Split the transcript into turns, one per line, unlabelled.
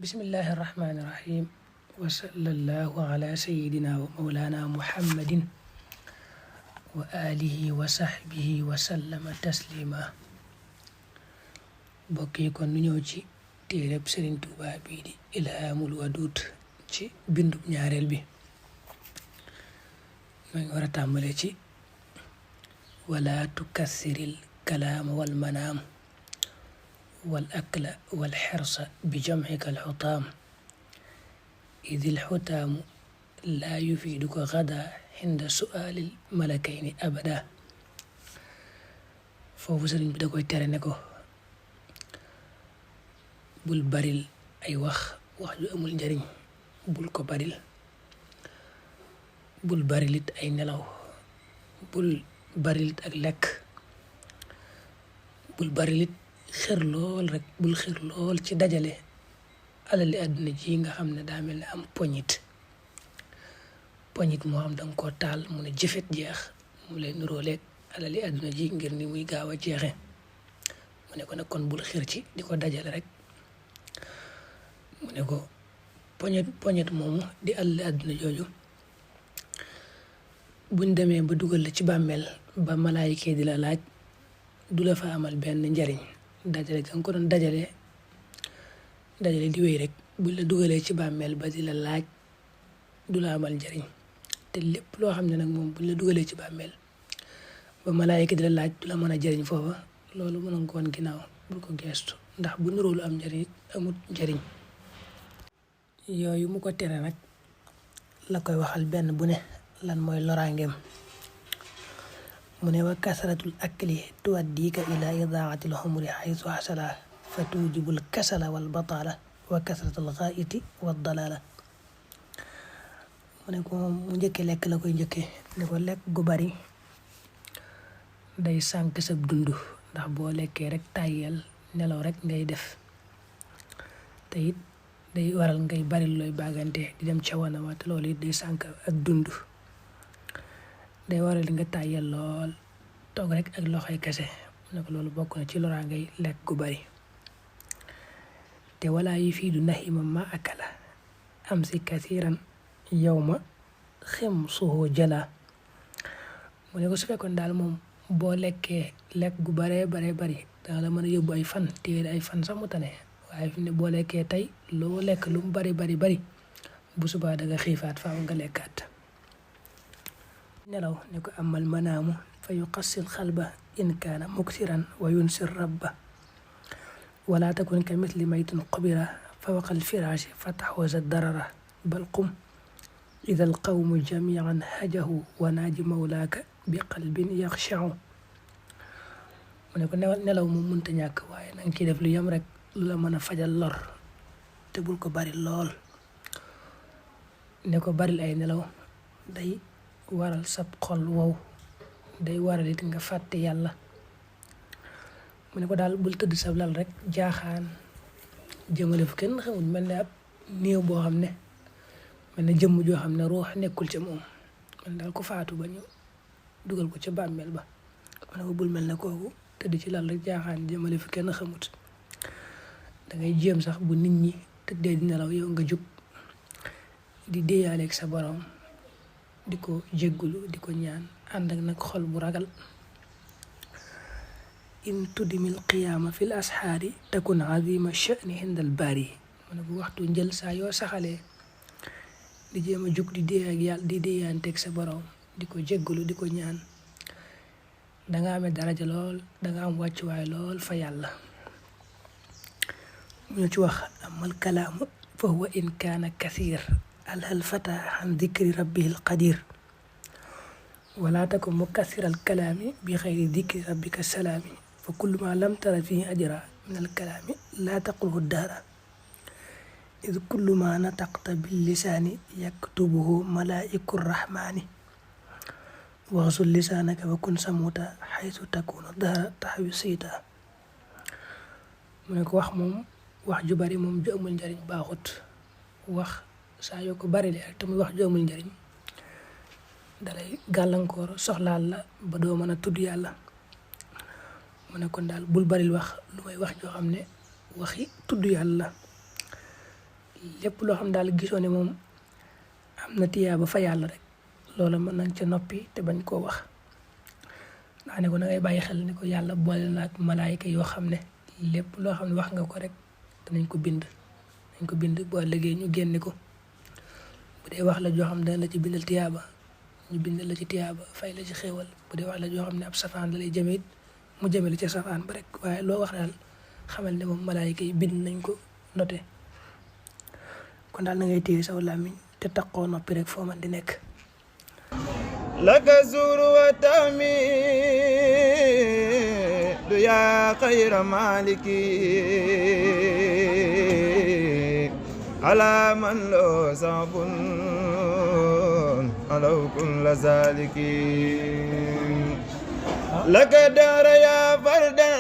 bismillahi irrahmani irrahim wa sallallahu ala sayidina wa maulana muhammadin wa alihi wa sahbihi wa sallama taslima bokk yi kon nu ñëw ci téereb Sëriñ Tuubaa bii di Ilhaamul Waduud ci bindub ñaareel bi ma ngi war a tàmbale ci wala tukassiril kalaama wal manaam wal akla wal xirsa bi jamcika alxutaam idil xutaamu laa yufiiduka gadaa xinda su'aalil malakayni abada. foofu sëriñ bi da koy tere ne ko bul baril ay wax ju amul njariñ, bul ko baril. bul barilit ay nelaw, bul barilit ak lekk, bul barilit xër lool rek, bul xër lool ci dajale alali àdduna ji nga xam ne daa mel ne am poñit moo xam danga koo taal mu ne jëfet jeex, mu lay nuróoleeg alali àdduna ji ngir ni muy gaaw a jeexe. mu ne ko nag kon bul xër ci di ko dajale rek. mu ne ko poñet moomu di alali àdduna jooju buñ demee ba dugal la ci bàmmeel ba malaayika di la laaj du la fa amal benn njariñ. dajale ga nga ko doon dajale di wéy rek buñ la dugalee ci bàmmeel ba di la laaj du la amal njariñ. te lépp loo xam ne nag moom buñ la dugalee ci bàmmeel ba malaayika di la laaj du la mën a jariñ foofa, loolu mën nga ko woon ginnaaw, bul ko geestu, ndax bu nuróolu am njariñ amut njariñ. yooyu mu ko tere nag la koy waxal benn bu ne lan mooy loraangeem. mu ne wa kasratul akli tuwaddika ila idaatil xumri xaysu xasala fa tuujibul kasala wal bataala wa kasratul xaayiti wa dalaala. mu ne ko mu njëkkee lekk la koy njëkkee ne ko lekk gu bari day sànk sa dund, ndax boo lekkee rek tàyyeel nelaw rek ngay def. te it day waral ngay bari looy baagante di dem ca wana wa, te loolu it day sànk ak dund. day waral nga tàyyeel lool toog rek ak loxoy kese. mu ne ko loolu bokk na ci loraa ngay lekk gu bari. te wala yi fii du naxima ma akala am si kasiran yow ma xem suhoo jëla. mu ne ko su fekkoon daal moom boo lekkee lekk gu bari danga la mën a yóbbu ay fan, téere ay fan sax mu tane. waaye fi ne boo lekkee tey loo lekk lu mu bari bu subaa danga xiifaat faaw nga lekkaat. nelaw ne ko amal manaamu fa yuqassil xalba in kaana muksiran wa yunsir rabba wala takun ka misli maytin qubira fa waqal firaashi fa taxwasa darara bal qum ida al qawmu jamian hajahu wa naaji mawlaaka bi qalbin yaxshahu. mu ne ko nelaw moom mënta ñàkk, waaye nanga ciy def lu yem rek, lu la mën a fajal lor, te bul ko bari lool. ne ko baril ay nelaw day waral sab xol wow, day waral it nga fàtte yàlla. mu ne ko daal bul tëdd sab lal rek jaaxaan jëmale fu kenn xamul, mel ne ab néew boo xam ne mel ne jëmm joo xam ne ruux nekkul ca moom, man daal ko faatu ba ñu dugal ko ca bàmmeel ba. mu ne ko bul mel ne kooku tëdd ci lal rek jaaxaan jëmale fu kenn xamut. dangay jéem sax bu nit ñi tëddee di nelaw yow nga jug di déeyaaleeg sa borom, di ko jéggulu, di ko ñaan, ànd ak nag xol bu ragal. in tuddimil qiyaama fil asxaari takun azima sha'ni hindal baari. mu ne bu waxtu njël saa yoo saxalee di jéem a jug di dee ak yàlla, di déeyanteeg sa borom, di ko jéggulu, di ko ñaan, danga amee daraja lool, danga am wàccuwaay lool fa yàlla. mu ñu ci wax amal kalaamu fa huwa in kaana kasiir alhal fata an dikri rabbihil qadir wala takun mukassiral kalaami bi xayri dikri rabbika salaami fa kullu ma lam tara fihi ajra min al kalaami laa taqulhu daara id kullu ma nataqta bil lisaani yaktubuhu malaa'iku rahmaani waxsul lisaanaka wa kun samuuta xaytu takunu daara taxawi siita. mu ne ko wax moom, wax ju bari moom ju amul njariñ baaxut. wax saa yoo ko bari rek te muy wax ju amul njariñ dalay gàllankoor, soxlaal la ba doo mën a tudd yàlla. mu ne kon daal bul baril wax lu may wax joo xam ne waxi tudd yàlla. lépp loo xam daal gisoo ne moom am na tiyaaba fa yàlla rek loola mën nañ ca noppi te bañ koo wax daa ne ko na ngay bàyyi xel ni ko yàlla boole na ak malaayika yoo xam ne lépp loo xam ne wax nga ko rek danañ ko bind boo ëllëgee ñu génne ko bu dee wax la joo xam ne dana la ci bindal tiyaaba ñu bindal la ci tiyaaba fay la ci xéewal bu dee wax la joo xam ne ab safaan la lay jëme it mu jëme la ca safaan ba rek waaye loo wax daal xamal ne moom malaayika yi bind nañ ko noté kon daal na ngay téye saw làmmiñ te taqoo noppi rek foo man di nekk
laka zuuru wa tamidu yaa xayra maliki ala man loo sabun alaw kulla zaliki laka dara yaa farda